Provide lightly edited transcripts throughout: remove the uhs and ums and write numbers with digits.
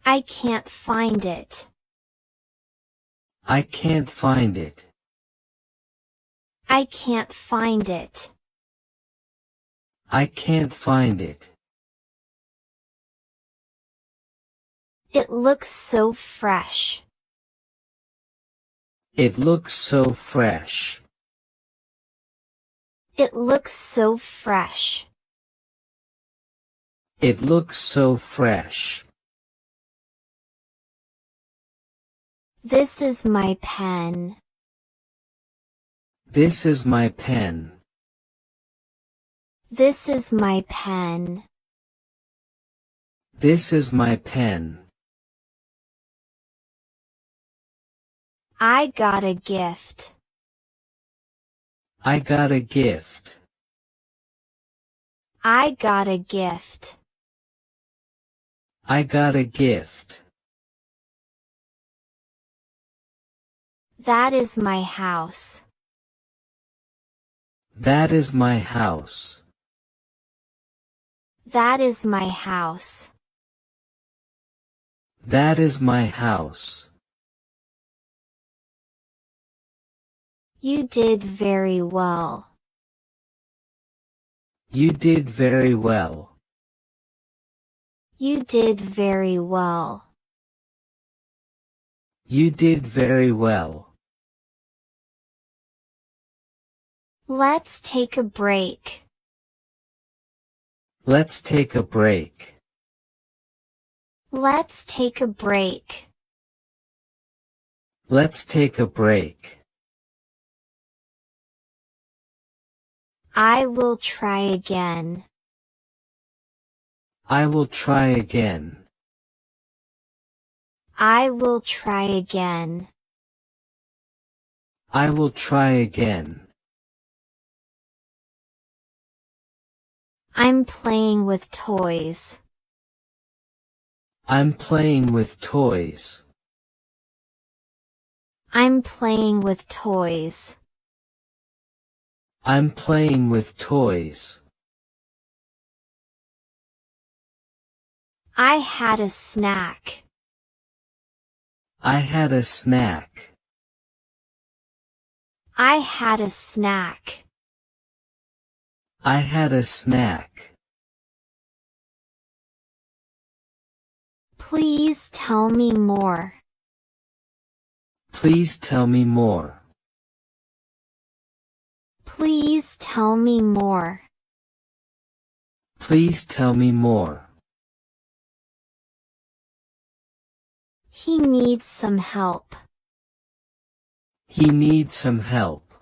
I can't find it. I can't find it. I can't find it. I can't find it. It looks so fresh. It looks so fresh. It looks so fresh. It looks so fresh. This is my pen. This is my pen. This is my pen. This is my pen. I got a gift. I got a gift. I got a gift. I got a gift. That is my house. That is my house. That is my house. That is my house. You did very well. You did very well. You did very well. You did very well. Let's take a break. Let's take a break. Let's take a break. Let's take a break. I will try again. I will try again. I will try again. I will try again. I'm playing with toys. I'm playing with toys. I'm playing with toys. I'm playing with toys. I had a snack. I had a snack. I had a snack. I had a snack. Please tell me more. Please tell me more. Please tell me more. Please tell me more. He needs some help. He needs some help.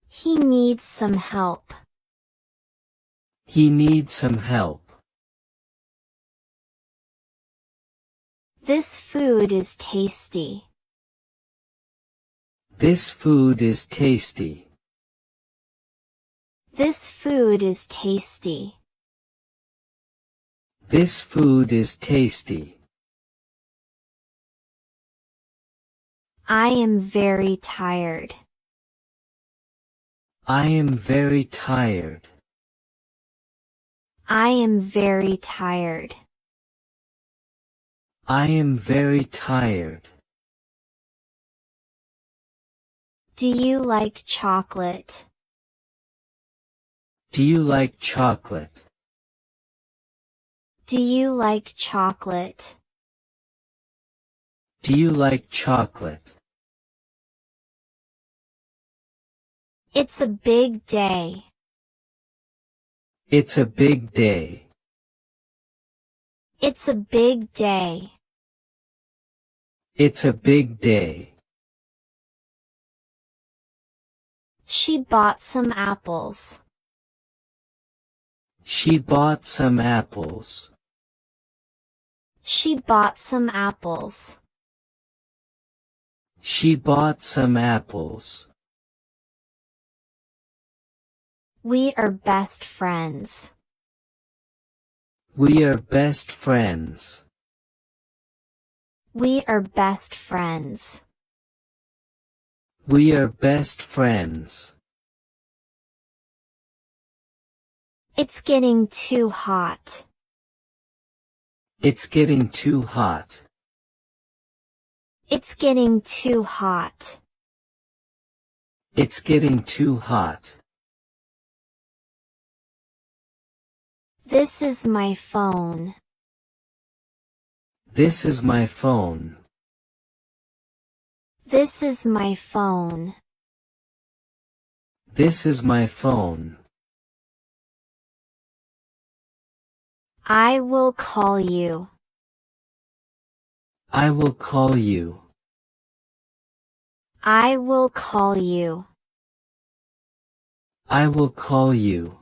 He needs some help. He needs some help. This food is tasty. This food is tasty. This food is tasty. This food is tasty. I am very tired. I am very tired. I am very tired. I am very tired. Do you like chocolate? Do you like chocolate? Do you like chocolate? Do you like chocolate? It's a big day. It's a big day. It's a big day. It's a big day. She bought some apples. She bought some apples. She bought some apples. She bought some apples. We are best friends. We are best friends. We are best friends. We are best friends. It's getting too hot. It's getting too hot. It's getting too hot. It's getting too hot. This is my phone. This is my phone. This is my phone. This is my phone. I will call you. I will call you. I will call you. I will call you.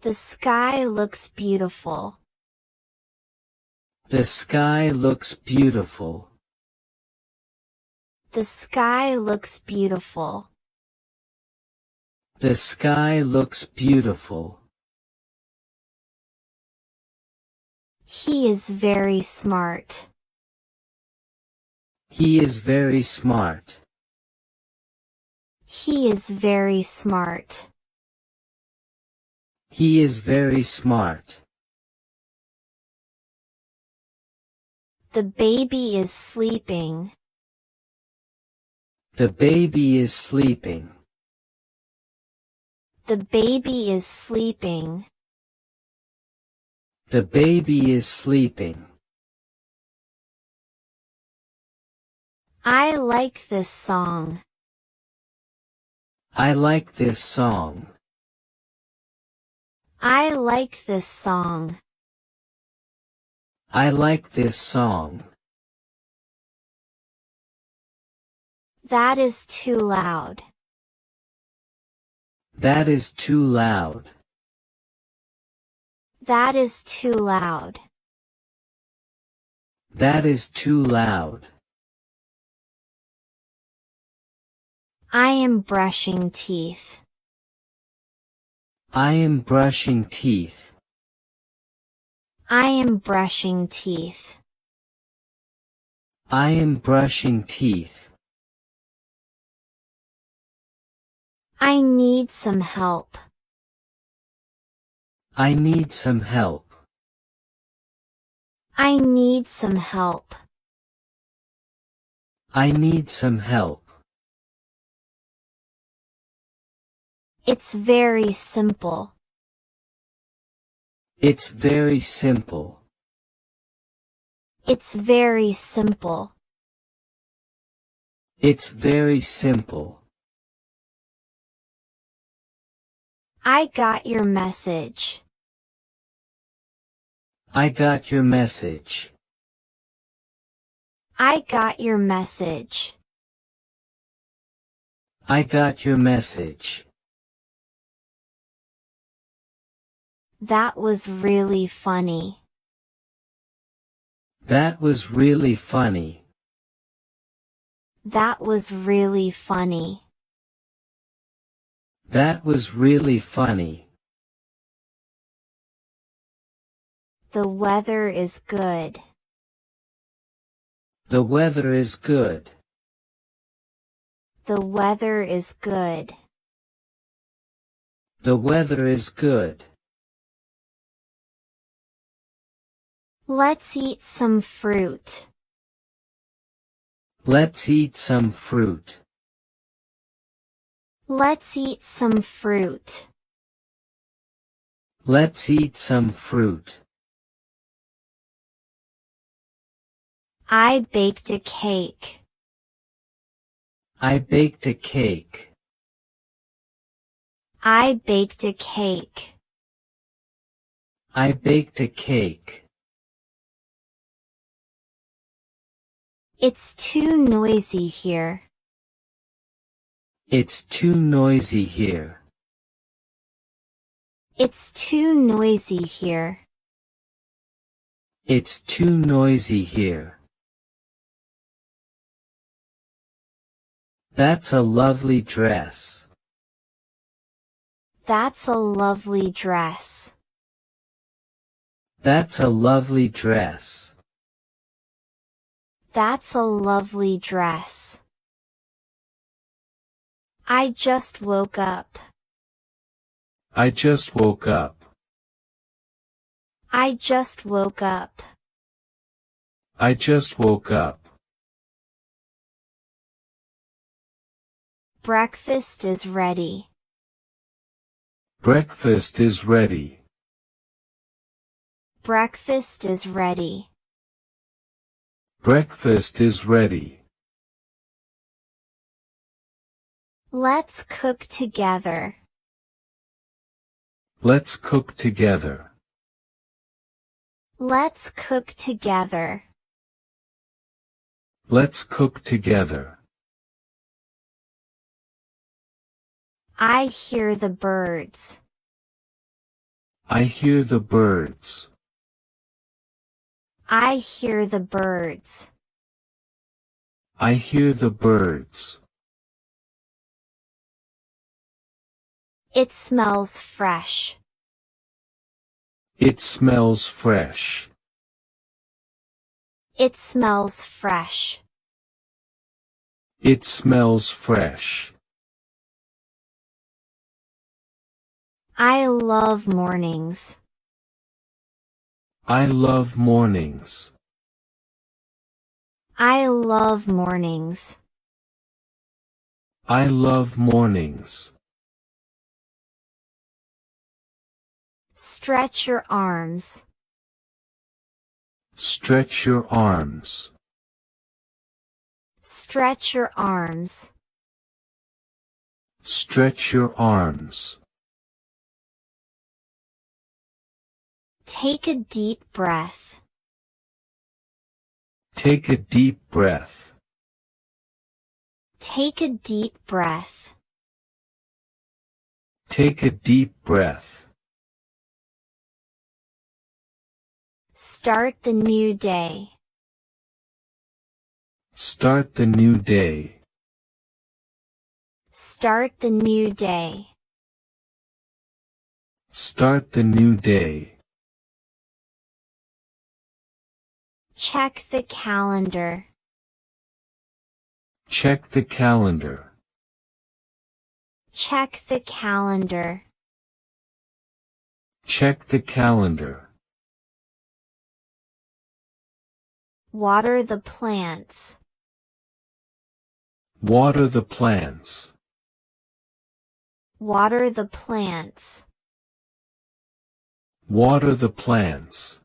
The sky looks beautiful. The sky looks beautiful. The sky looks beautiful. The sky looks beautiful. He is very smart. He is very smart. He is very smart. He is very smart. The baby is sleeping. The baby is sleeping. The baby is sleeping. The baby is sleeping. I like this song. I like this song. I like this song. I like this song. That is too loud. That is too loud. That is too loud. That is too loud. I am brushing teeth. I am brushing teeth. I am brushing teeth. I am brushing teeth. I need some help. I need some help. I need some help. I need some help. It's very simple. It's very simple. It's very simple. It's very simple. I got your message. I got your message. I got your message. I got your message. That was really funny. That was really funny. That was really funny. That was really funny. The weather is good. The weather is good. The weather is good. The weather is good. Let's eat some fruit. Let's eat some fruit. Let's eat some fruit. Let's eat some fruit. I baked a cake. I baked a cake. I baked a cake. I baked a cake. It's too noisy here. It's too noisy here. It's too noisy here. It's too noisy here. That's a lovely dress. That's a lovely dress. That's a lovely dress. That's a lovely dress. I just woke up. I just woke up. I just woke up. I just woke up. Breakfast is ready. Breakfast is ready. Breakfast is ready. Breakfast is ready. Let's cook together. Let's cook together. Let's cook together. Let's cook together. I hear the birds. I hear the birds. I hear the birds. I hear the birds. It smells fresh. It smells fresh. It smells fresh. It smells fresh. I love mornings. I love mornings. I love mornings. I love mornings. Stretch your arms. Stretch your arms. Stretch your arms. Stretch your arms. Take a deep breath. Take a deep breath. Take a deep breath. Take a deep breath. Start the new day. Start the new day. Start the new day. Start the new day. Check the calendar. Check the calendar. Check the calendar. Check the calendar. Water the plants. Water the plants. Water the plants. Water the plants.